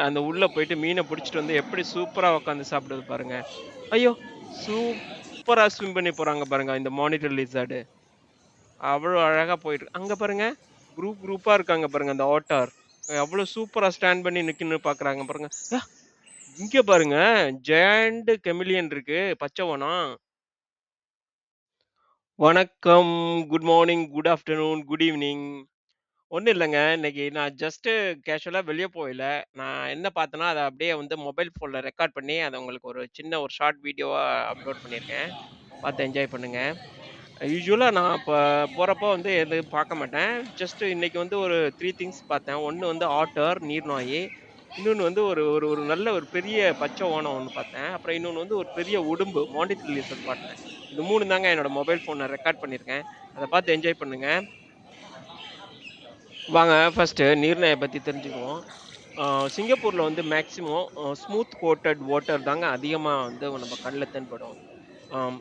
அந்த உள்ள போயிட்டு மீன புடிச்சிட்டு வந்து எப்படி சூப்பரா உட்காந்து சாப்பிடுது பாருங்க. ஐயோ! சூப்பரா ஸ்விம் பண்ணி போறாங்க பாருங்க இந்த மானிட்டர் லிசார்டு. அவ்வளோ அழகா போயிட்டு அங்க பாருங்க. குரூப்பா இருக்காங்க பாருங்க அந்த ஆட்டார். எவ்வளோ சூப்பரா ஸ்டாண்ட் பண்ணி நின்னு பார்க்குறாங்க பாருங்க. இங்க பாருங்க ஜெயண்ட் கெமிலியன் இருக்கு. பச்சை ஓணம். வணக்கம், good morning, good afternoon, good evening. ஒண்ணும் இல்லங்க. இன்னைக்கு நான் ஜஸ்ட் கேஷுவலா வெளிய போகல. நான் என்ன பார்த்தேன்னா, அத அப்படியே வந்து மொபைல் ஃபோன்ல ரெக்கார்ட் பண்ணி, அத உங்களுக்கு ஒரு சின்ன ஒரு ஷார்ட் வீடியோவா அப்லோட் பண்ணியிருக்கேன். பார்த்து என்ஜாய் பண்ணுங்க. யூசுவலா நான் போறப்போ வந்து எதுவும் பார்க்க மாட்டேன். ஜஸ்ட் இன்னைக்கு வந்து ஒரு 3 திங்ஸ் பார்த்தேன். ஒண்ணு வந்து ஆட்டர், நீர்நாய். இன்னொன்னு வந்து ஒரு ஒரு ஒரு நல்ல ஒரு பெரிய பச்சை ஓணம் ஒண்ணு பார்த்தேன். அப்புறம் இன்னொன்னு வந்து ஒரு பெரிய உடும்பு, மான்டிஸ் லிசர்ட் பார்த்தேன். இது 3 தாங்க என்னோட மொபைல் ஃபோன்ல ரெக்கார்ட் பண்ணியிருக்கேன். அத பார்த்து என்ஜாய் பண்ணுங்க. வாங்க ஃபர்ஸ்ட்டு நீர்நாய பத்தி தெரிஞ்சுக்குவோம். ஆ சிங்கப்பூர்ல வந்து மேக்ஸிமம் ஸ்மூத் கோட்டட் வாட்டர் தாங்க அதிகமா வந்து நம்ம கண்ல தென்படும்.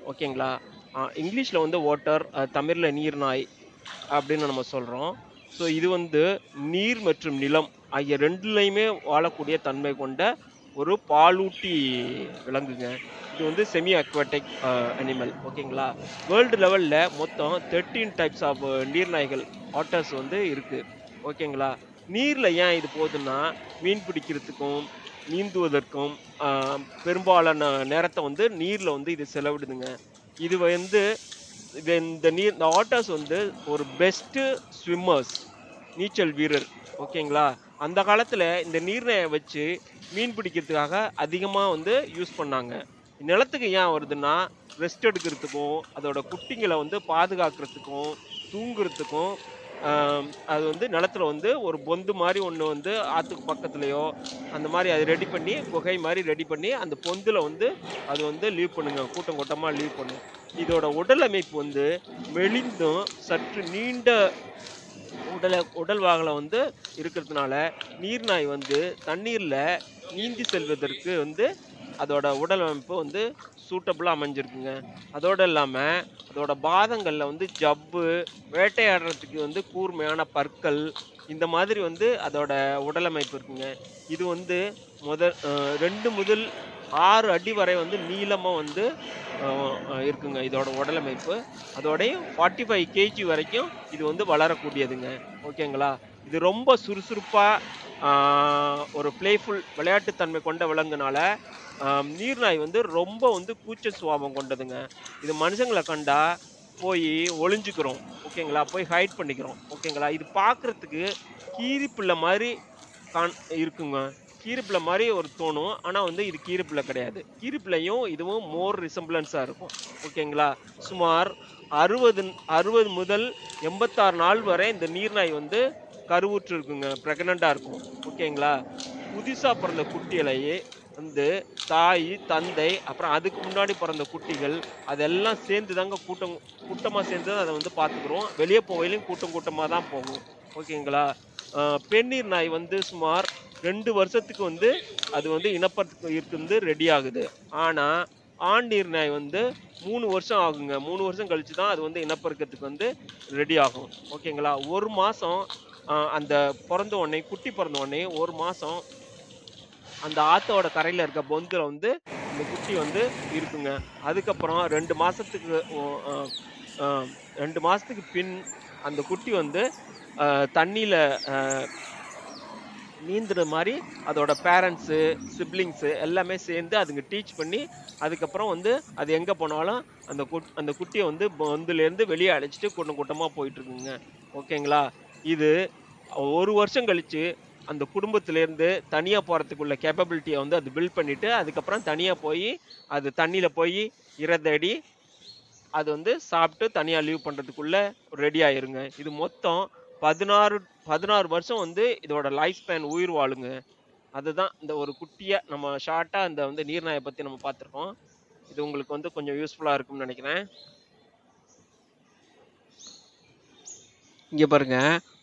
ஓகேங்களா? இங்கிலீஷ்ல வந்து வாட்டர், தமிழ்ல நீர்நாய் அப்படின்னு நம்ம சொல்றோம். ஸோ இது வந்து நீர் மற்றும் நிலம் ஆகிய 2லயுமே வாழக்கூடிய தன்மை கொண்ட ஒரு பாலூட்டி விலங்குங்க. இது வந்து செமி அக்வாட்டிக் அனிமல் ஓகேங்களா? வேர்ல்டு லெவல்ல மொத்தம் 13 டைப்ஸ் ஆஃப் நீர்நாய்கள், ஆட்டர்ஸ் வந்து இருக்கு. ஓகேங்களா? நீர்ல ஏன் இது போகுதுன்னா, மீன் பிடிக்கிறதுக்கும், நீந்துவதற்கும் அ பெரும்பாலான நேரத்த வந்து நீர்ல வந்து இது செலவிடுதுங்க. இது வந்து இந்த ஆட்டர்ஸ் வந்து ஒரு பெஸ்ட் ஸ்விம்மர்ஸ். நீச்சல் வீரர். ஓகேங்களா? அந்த காலத்துல இந்த நீர்நாய வச்சு மீன் பிடிக்கிறதுக்காக அதிகமா வந்து யூஸ் பண்ணாங்க. நிலத்துக்கு ஏன் வருதுன்னா, ரெஸ்ட் எடுக்கிறதுக்கும், அதோட குட்டிங்கள வந்து பாதுகாக்கிறதுக்கும், தூங்குறதுக்கும், அது வந்து நிலத்துல வந்து ஒரு பொந்து மாரி ஒண்ணு வந்து ஆத்துக்கு பக்கத்துலயோ, அந்த மாரி அது ரெடி பண்ணி, குகை மாரி ரெடி பண்ணி, அந்த பொந்துல வந்து அது வந்து லீவ் பண்ணுங்க. கூட்டம் கூட்டமா லீவ் பண்ணும். இதோட உடல் அமைப்பு வந்து மெலிந்தும், சற்று நீண்ட உடல் வாகனம் வந்து இருக்கிறதுனால, நீர்நாய் வந்து தண்ணீர்ல நீந்தி செல்வதற்கு வந்து அதோட உடல் அமைப்பு வந்து சூட்டபிளா அமைஞ்சிருக்குங்க. அதோட இல்லாம, அதோட பாதங்கள்ல வந்து ஜவ்வு, வேட்டையாடுறதுக்கு வந்து கூர்மையான பற்கள், இந்த மாதிரி வந்து அதோட உடலமைப்பு இருக்குங்க. இது வந்து 2 முதல் 6 அடி வரை வந்து நீளமா வந்து அ இருக்குங்க இதோட உடலமைப்பு. அதோடயும் 45 கேஜி வரைக்கும் இது வந்து வளரக்கூடியதுங்க. ஓகேங்களா? இது ரொம்ப சுறுசுறுப்பா, ஆ ஒரு பிளேஃபுல் விளையாட்டுத்தன்மை கொண்ட விலங்குனால, நீர்நாய் வந்து ரொம்ப வந்து கூச்ச சுபாவம் கொண்டதுங்க. இது மனுஷங்கள கண்டா போயி ஒளிஞ்சுக்கிறோம். ஓகேங்களா? போய் ஹைட் பண்ணிக்கிறோம். ஓகேங்களா? இது பார்க்கறதுக்கு கீரிப்பிள்ளை மாரி இருக்குங்க. கீரிப்பிள்ளை மாரி ஒரு தோணும். ஆனா வந்து இது கீரிப்பிள்ளை கிடையாது. கீரிப்பிள்ளையும் இதுவும் மோர் ரிசம்பிளன்ஸா இருக்கும். ஓகேங்களா? சுமார் 60 முதல் 86 நாள் வரை இந்த நீர்நாய் வந்து கருவுற்று இருக்குங்க. பிரெக்னன்ட்டா இருக்கும். ஓகேங்களா? புதுசா பிறந்த குட்டிகளையே வந்து தாய், தந்தை, அப்புறம் அதுக்கு முன்னாடி பிறந்த குட்டிகள், அதெல்லாம் சேர்ந்து தாங்க கூட்டமா சேர்ந்து அத வந்து பார்த்துக்கிறோம். வெளிய போகையிலயும் கூட்டம் கூட்டமா தான் போகும். ஓகேங்களா? அ பெண்ணிர் நாய் வந்து சுமார் 2 வருஷத்துக்கு வந்து அது வந்து இனப்பெருக்கத்துக்கு வந்து ரெடி ஆகுது. ஆனா, ஆண் நீர்நாய் வந்து 3 வருஷம் ஆகுங்க. 3 வருஷம் கழிச்சு தான் அது வந்து இனப்பெருக்கத்துக்கு வந்து ரெடி ஆகும். ஓகேங்களா? 1 மாசம் அந்த பொறந்த உடனே குட்டி பொறந்த உடனே 1 மாசம் அந்த ஆத்தோட கரையில இருக்க பொந்துல வந்து அந்த குட்டி வந்து இருக்குங்க. அதுக்கப்புறம் 2 மாசத்துக்கு ஒ அ அ 2 மாசத்துக்கு பின் அந்த குட்டி வந்து தண்ணீல அ நீந்துற மாரி அதோட பேரண்ட்ஸு, சிப்லிங்ஸு எல்லாமே சேர்ந்து அதுங்க டீச் பண்ணி, அதுக்கப்புறம் வந்து அது எங்க போனாலும் அந்த குட்டிய வந்து பொந்துலேருந்து வெளிய அழைச்சுட்டு கூட்டம் கூட்டமா போயிட்டுருக்குங்க. ஓகேங்களா? இது 1 வருஷம் கழிச்சு அந்த குடும்பத்திலேருந்து தனியா போறதுக்குள்ள கேப்பபிலிட்டிய வந்து அது பில்ட் பண்ணிட்டு, அதுக்கப்புறம் தனியா போயி, அது தண்ணீல போயி இரை தேடி, அது வந்து சாப்பிட்டு தனியா லீவ் பண்றதுக்குள்ள ரெடி ஆயிருங்க. இது மொத்தம் 16 வருஷம் வந்து இதோட லைஃப் ஸ்பேன் உயிர் வாழுங்க. அதுதான் இந்த ஒரு குட்டியா நம்ம ஷார்ட்டா இந்த வந்து நீர்நாய பத்தி நம்ம பார்த்துருக்கோம். இது உங்களுக்கு வந்து கொஞ்சம் யூஸ்ஃபுல்லா இருக்கும்னு நெனைக்கிறேன். இங்க பாருங்க,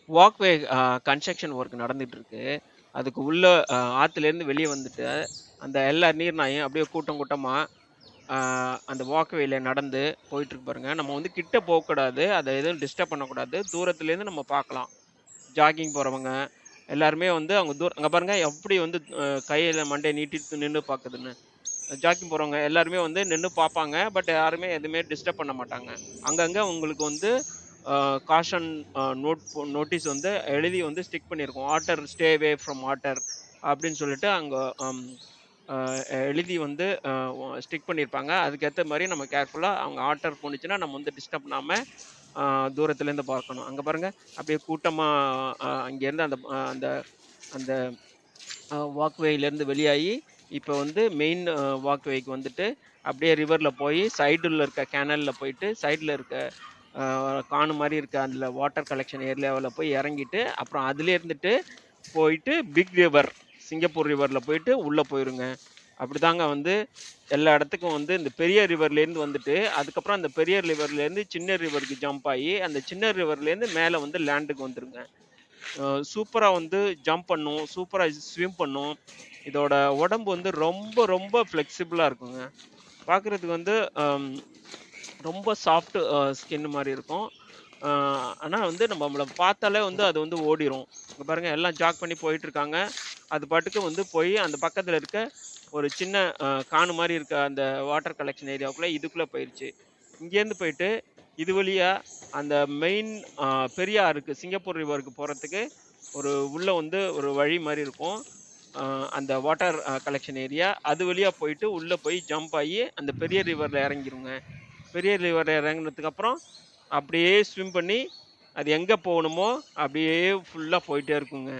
வாக்வே கன்ஸ்ட்ரக்ஷன் ஒர்க் நடந்துட்டு இருக்கு. அதுக்கு உள்ள ஆத்துலேருந்து வெளிய வந்துட்டு, அந்த எல்லா நீர்நாயும் அப்படியே கூட்டம் கூட்டமா ஆ அந்த வாக்வேல நடந்து போயிட்டுருக்கு பாருங்க. நம்ம வந்து கிட்ட போக்கூடாது. அத எதுவும் டிஸ்டர்ப் பண்ணக்கூடாது. தூரத்துலேருந்து நம்ம பார்க்கலாம். ஜாக்கிங் போறவங்க, எல்லாருமே வந்து அவங்க அங்க பாருங்க எப்படி வந்து கையில மண்டைய நீட்டிட்டு நின்னு பாக்குதுன்னு. ஜாக்கிங் போறவங்க எல்லாருமே வந்து நின்னு பார்ப்பாங்க. பட் யாருமே எதுவுமே டிஸ்டர்ப் பண்ண மாட்டாங்க. அங்கங்க உங்களுக்கு வந்து காஷன் நோட்டீஸ் வந்து எழுதி வந்து ஸ்டிக் பண்ணியிருக்கும். Water stay away from water அப்படின்னு சொல்லிட்டு அங்க அம் அ எழுதி வந்து ஸ்டிக் பண்ணியிருப்பாங்க. அதுக்கேத்த மாரி நம்ம கேர்ஃபுல்லா அவங்க ஆர்டர் போணுச்சுன்னா, நம்ம வந்து டிஸ்டர்ப் பண்ணாம அ தூரத்துலேருந்து பார்க்கணும். அங்க பாருங்க, அப்படியே கூட்டமா அங்கேருந்து அந்த அந்த அந்த வாக்வேயிலேருந்து வெளியாகி, இப்ப வந்து மெயின் வாக்வேக்கு வந்துட்டு, அப்படியே ரிவர்ல போய் சைடுல இருக்க கேனல்ல போயிட்டு, சைடுல இருக்க கானு மாரி இருக்க அதுல வாட்டர் கலெக்ஷன் ஏரியாவுல போய் இறங்கிட்டு, அப்புறம் அதிலே இருந்துட்டு போயிட்டு பிக் ரிவர், சிங்கப்பூர் ரிவர்ல போயிட்டு உள்ள போயிருங்க. அப்படிதாங்க வந்து எல்லா இடத்துக்கும் வந்து இந்த பெரிய ரிவர்லேருந்து வந்துட்டு, அதுக்கப்புறம் அந்த பெரிய ரிவர்லேருந்து சின்ன ரிவருக்கு ஜம்ப் ஆயி, அந்த சின்ன ரிவர்லேருந்து மேல வந்து லேண்டுக்கு வந்துருங்க. சூப்பரா வந்து ஜம்ப் பண்ணும். சூப்பரா ஸ்விம் பண்ணும். இதோட உடம்பு வந்து ரொம்ப, ரொம்ப ஃப்ளெக்சிபிளா இருக்குங்க. பார்க்கறதுக்கு வந்து அம் ரொம்ப சாஃப்ட் ஸ்கின் மாரி இருக்கும். அ ஆனா வந்து நம்மள பார்த்தாலே வந்து அது வந்து ஓடிரும். இங்க பாருங்க எல்லாம் ஜாக் பண்ணி போயிட்டுருக்காங்க. அது பாட்டுக்கு வந்து போய் அந்த பக்கத்துல இருக்க ஒரு சின்ன கானு மாரி இருக்க அந்த வாட்டர் கலெக்ஷன் ஏரியாவுக்குள்ள இதுக்குள்ள போயிருச்சு. இங்கேருந்து போயிட்டு இது வழியா அந்த மெயின் அ பெரிய ஆறுக்கு சிங்கப்பூர் ரிவருக்கு போறதுக்கு உள்ள வந்து ஒரு வழி மாரி இருக்கும். அ அந்த வாட்டர் கலெக்ஷன் ஏரியா. அது வழியா போயிட்டு உள்ள போய் ஜம்ப் ஆயி அந்த பெரிய ரிவர்ல இறங்கிருங்க. பெரிய ரிவர்ல இறங்குனதுக்கு அப்புறம், அப்படியே ஸ்விம் பண்ணி, அது எங்க போகணுமோ, அப்படியே ஃபுல்லா போயிட்டே இருக்குங்க.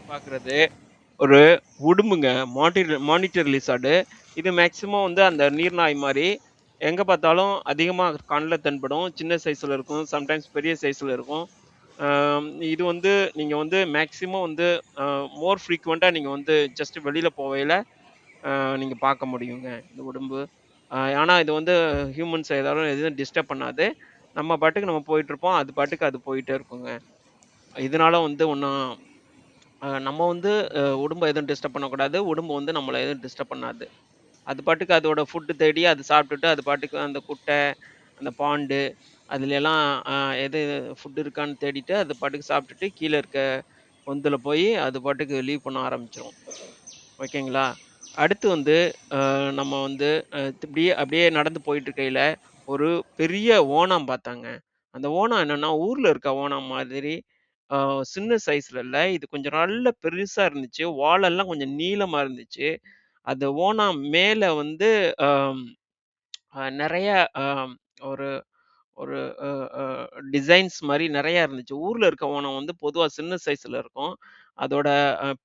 பார்க்குறது. ஒரு உடும்புங்க. Monitor lizard. இது மேக்ஸிமம் வந்து அந்த நீர்நாய் மாரி, எங்க பார்த்தாலும் அதிகமா கண்ல தென்படும். சின்ன சைஸ்ல இருக்கும். சம்டைம்ஸ் பெரிய சைஸ்ல இருக்கும். இது வந்து நீங்க வந்து மேக்ஸிமம் வந்து அ மோர் ஃப்ரீக்வென்ட்டா நீங்க வந்து ஜஸ்ட் வெளியில போவையில நீங்க பார்க்க முடியுங்க, இந்த உடும்பு. ஆனா இது வந்து ஹியூமன்ஸ ஏதாலும் எதுவும் டிஸ்டர்ப் பண்ணாது. நம்ம பாட்டுக்கு நம்ம போயிட்டுருப்போம். அது பாட்டுக்கு அது போயிட்டே இருக்குங்க. இதனால வந்து ஒண்ணும் நம்ம வந்து உடும்ப எதுவும் டிஸ்டர்ப் பண்ணக்கூடாது. உடும்பு வந்து நம்மள எதுவும் டிஸ்டர்ப் பண்ணாது. அது பாட்டுக்கு அதோட ஃபுட் தேடி அது சாப்பிட்டுட்டு, அது பாட்டுக்கு அந்த குட்டை, அந்த பாண்டு அதுலலாம் அ எது ஃபுட் இருக்கான்னு தேடிட்டு, அது பாட்டுக்கு சாப்பிட்டுட்டு, கீழ இருக்க பொந்துல போய் அது பாட்டுக்கு லீவ் பண்ண ஆரம்பிச்சுரும். ஓகேங்களா? அடுத்து வந்து நம்ம வந்து இப்படியே அப்படியே நடந்து போயிட்டு இருக்கையில, ஒரு பெரிய ஓணான் பார்த்தாங்க. அந்த ஓணான் என்னன்னா, ஊர்ல இருக்க ஓணான் மாதிரி அ சின்ன சைஸ்ல இல்ல. இது கொஞ்சம் நல்ல பெருசா இருந்துச்சு. வாலெல்லாம் கொஞ்சம் நீளமா இருந்துச்சு. அந்த ஓணான் மேல வந்து அம் நெறைய அ ஒரு ஒரு அ அ டிசைன்ஸ் மாரி நெறையா இருந்துச்சு. ஊர்ல இருக்க ஓணம் வந்து பொதுவா சின்ன சைஸ்ல இருக்கும். அதோட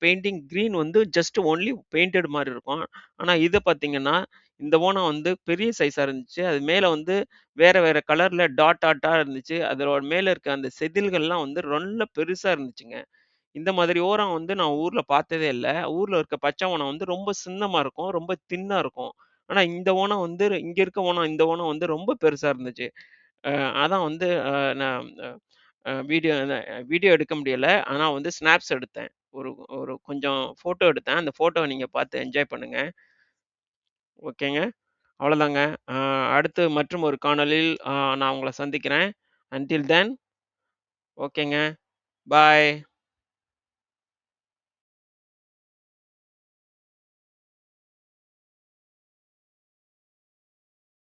பெயிண்டிங் கிரீன் வந்து ஜஸ்ட் ஒன்லி பெயிண்டட் மாரி இருக்கும். ஆனா இத பார்த்தீங்கன்னா, இந்த ஓணம் வந்து பெரிய சைஸா இருந்துச்சு. அது மேல வந்து வேற வேற கலர்ல டாட்டா இருந்துச்சு. அதோட மேல இருக்க அந்த செதில்கள்லாம் வந்து நல்ல பெருசா இருந்துச்சுங்க. இந்த மாதிரி ஓரம் வந்து நான் ஊர்ல பார்த்ததே இல்ல. ஊர்ல இருக்க பச்சை ஓணம் வந்து ரொம்ப சின்னமா இருக்கும். ரொம்ப தின்னா இருக்கும். ஆனா இந்த ஓணம் வந்து இங்க இருக்க ஓணம் இந்த ஓணம் வந்து ரொம்ப பெருசா இருந்துச்சு. அ அதான் வந்து நான் வீடியோ எடுக்க முடியல. ஆனா வந்து ஸ்னாப்ஸ் எடுத்தேன். ஒரு ஒரு கொஞ்சம் ஃபோட்டோ எடுத்தேன். அந்த ஃபோட்டோவ நீங்க பார்த்து என்ஜாய் பண்ணுங்க. ஓகேங்க. அவ்வளோதாங்க. அ அடுத்து மற்றும் ஒரு காணொளியில் நான் உங்கள சந்திக்கிறேன். அன்டில் தென் ஓகேங்க. பாய்.